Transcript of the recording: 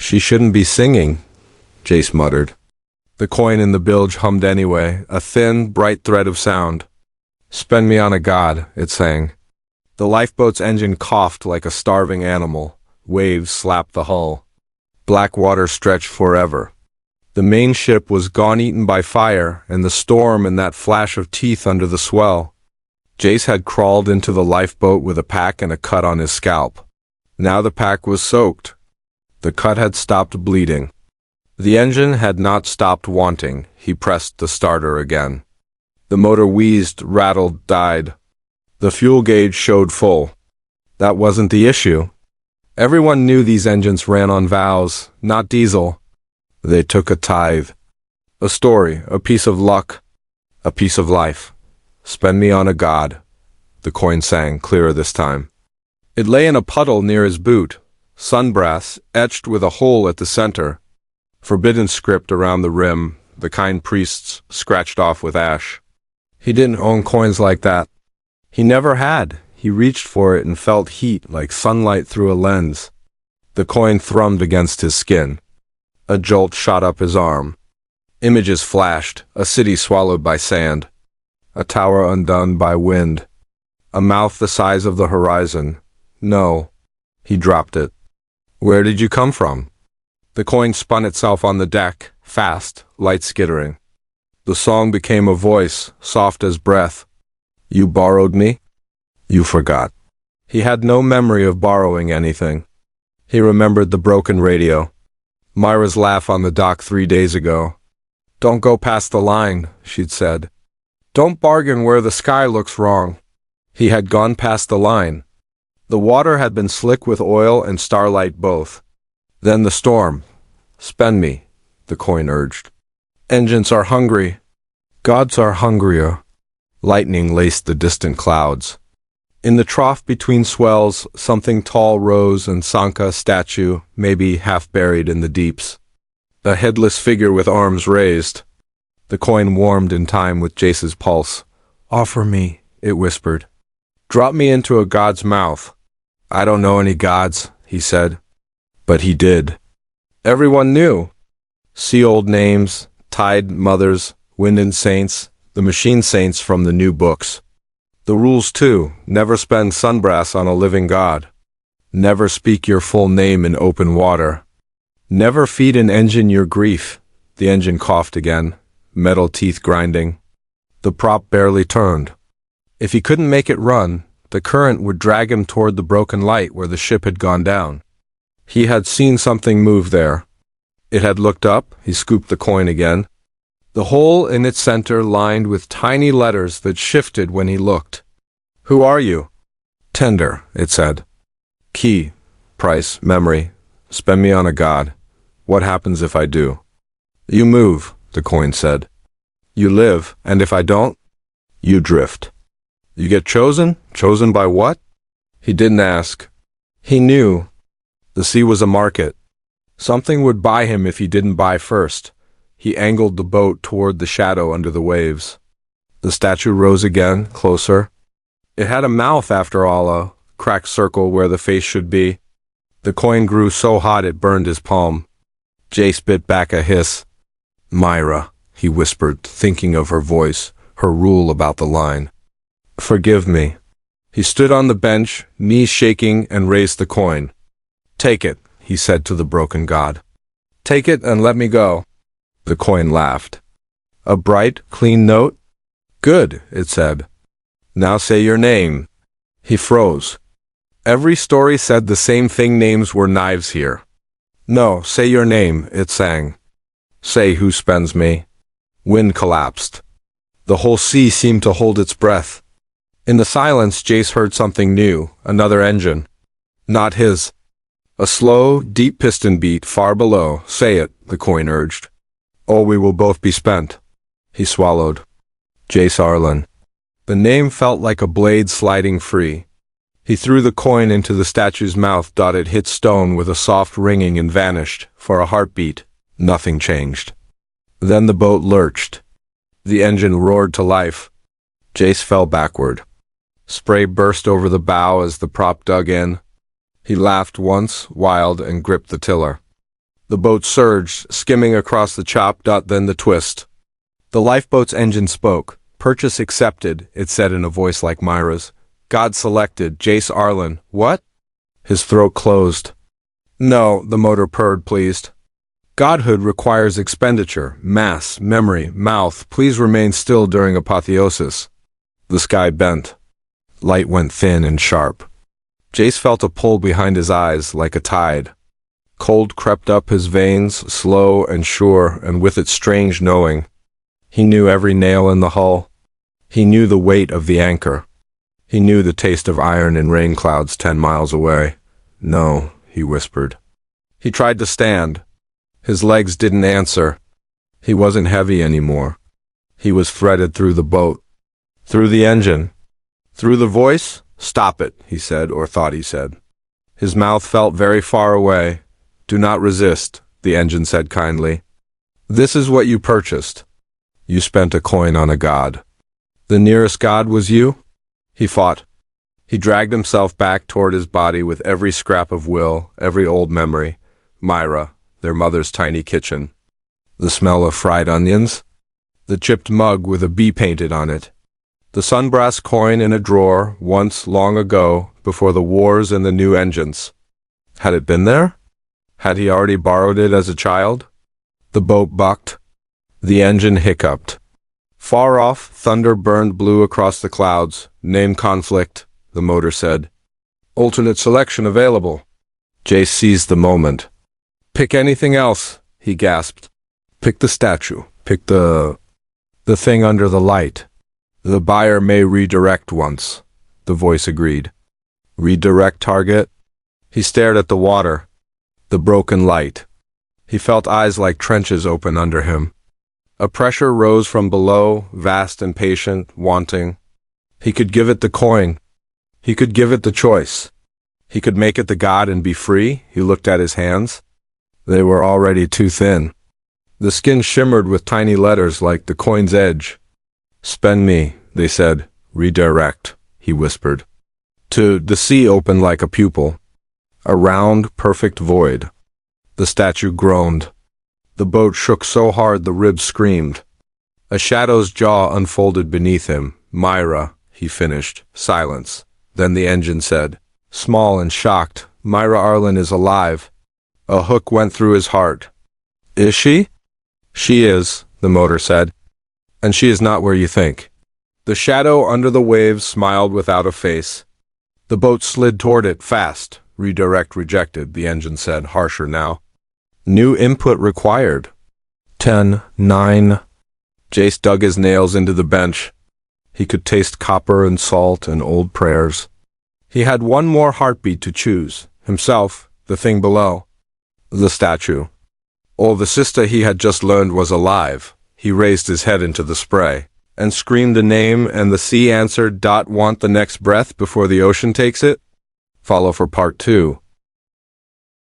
She shouldn't be singing, Jace muttered. The coin in the bilge hummed anyway, a thin, bright thread of sound. Spend me on a god, it sang. The lifeboat's engine coughed like a starving animal. Waves slapped the hull. Black water stretched forever. The main ship was gone-eaten by fire and the storm and that flash of teeth under the swell. Jace had crawled into the lifeboat with a pack and a cut on his scalp. Now the pack was soaked. The cut had stopped bleeding. The engine had not stopped wanting. He pressed the starter again. The motor wheezed, rattled, died. The fuel gauge showed full. That wasn't the issue. Everyone knew these engines ran on valves, not diesel. They took a tithe. A story, a piece of luck, a piece of life. Spend me on a god, the coin sang, clearer this time. It lay in a puddle near his boot, sunbrass etched with a hole at the center. Forbidden script around the rim, the kind priests scratched off with ash. He didn't own coins like that. He never had. He reached for it and felt heat like sunlight through a lens. The coin thrummed against his skin. A jolt shot up his arm. Images flashed, a city swallowed by sand. A tower undone by wind. A mouth the size of the horizon. No. He dropped it. Where did you come from? The coin spun itself on the deck, fast, light skittering. The song became a voice, soft as breath. You borrowed me? You forgot. He had no memory of borrowing anything. He remembered the broken radio. Myra's laugh on the dock 3 days ago. Don't go past the line, she'd said. Don't bargain where the sky looks wrong. He had gone past the line. The water had been slick with oil and starlight both. Then the storm. Spend me, the coin urged. Engines are hungry. Gods are hungrier. Lightning laced the distant clouds. In the trough between swells, something tall rose and sank a statue, maybe half buried in the deeps. A headless figure with arms raised. The coin warmed in time with Jace's pulse. Offer me, it whispered. Drop me into a god's mouth. I don't know any gods, he said. But he did. Everyone knew. Sea old names, tide mothers, wind saints, the machine saints from the new books. The rules, too, never spend sunbrass on a living god. Never speak your full name in open water. Never feed an engine your grief. The engine coughed again, metal teeth grinding. The prop barely turned. If he couldn't make it run, the current would drag him toward the broken light where the ship had gone down. He had seen something move there. It had looked up. He scooped the coin again. The hole in its center lined with tiny letters that shifted when he looked. Who are you? Tender, it said. Key, price, memory. Spend me on a god. What happens if I do? You move, the coin said. You live, and if I don't, you drift. You get chosen? Chosen by what? He didn't ask. He knew. The sea was a market. Something would buy him if he didn't buy first. He angled the boat toward the shadow under the waves. The statue rose again, closer. It had a mouth after all, a cracked circle where the face should be. The coin grew so hot it burned his palm. Jace bit back a hiss. Myra, he whispered, thinking of her voice, her rule about the line. Forgive me. He stood on the bench, knees shaking, and raised the coin. Take it, he said to the broken god. Take it and let me go. The coin laughed. A bright, clean note? Good, it said. Now say your name. He froze. Every story said the same thing, names were knives here. No, say your name, it sang. Say who spends me. Wind collapsed. The whole sea seemed to hold its breath. In the silence, Jace heard something new, another engine. Not his. A slow, deep piston beat far below. Say it, the coin urged. Or we will both be spent. He swallowed. Jace Arlen. The name felt like a blade sliding free. He threw the coin into the statue's mouth. It hit stone with a soft ringing and vanished. For a heartbeat, nothing changed. Then the boat lurched. The engine roared to life. Jace fell backward. Spray burst over the bow as the prop dug in. He laughed once, wild, and gripped the tiller. The boat surged, skimming across the chop, then the twist. The lifeboat's engine spoke. Purchase accepted, it said in a voice like Myra's. God selected, Jace Arlen. What? His throat closed. No, the motor purred, pleased. Godhood requires expenditure, mass, memory, mouth. Please remain still during apotheosis. The sky bent. Light went thin and sharp. Jace felt a pull behind his eyes, like a tide. Cold crept up his veins, slow and sure, and with its strange knowing. He knew every nail in the hull. He knew the weight of the anchor. He knew the taste of iron in rain clouds 10 miles away. No, he whispered. He tried to stand. His legs didn't answer. He wasn't heavy anymore. He was threaded through the boat. Through the engine. Through the voice? Stop it, he said, or thought he said. His mouth felt very far away. Do not resist, the engine said kindly. This is what you purchased. You spent a coin on a god. The nearest god was you? He fought. He dragged himself back toward his body with every scrap of will, every old memory. Myra, their mother's tiny kitchen. The smell of fried onions. The chipped mug with a bee painted on it. The sunbrass coin in a drawer, once long ago, before the wars and the new engines. Had it been there? Had he already borrowed it as a child? The boat bucked. The engine hiccuped. Far off, thunder burned blue across the clouds. Name conflict, the motor said. Alternate selection available. Jace seized the moment. Pick anything else, he gasped. Pick the statue. Pick the thing under the light. The buyer may redirect once, the voice agreed. Redirect target? He stared at the water, the broken light. He felt eyes like trenches open under him. A pressure rose from below, vast and patient, wanting. He could give it the coin. He could give it the choice. He could make it the god and be free. He looked at his hands. They were already too thin. The skin shimmered with tiny letters like the coin's edge. Spend me, they said. Redirect, he whispered. The sea opened like a pupil. A round, perfect void. The statue groaned. The boat shook so hard the ribs screamed. A shadow's jaw unfolded beneath him. Myra, he finished. Silence. Then the engine said, small and shocked, Myra Arlen is alive. A hook went through his heart. Is she? She is, the motor said. And she is not where you think. The shadow under the waves smiled without a face. The boat slid toward it, fast. Redirect rejected, the engine said, harsher now. New input required. 10, 9. Jace dug his nails into the bench. He could taste copper and salt and old prayers. He had one more heartbeat to choose. Himself, the thing below. The statue. Oh, the sister he had just learned was alive. He raised his head into the spray and screamed a name, and the sea answered, want the next breath before the ocean takes it? Follow for part 2.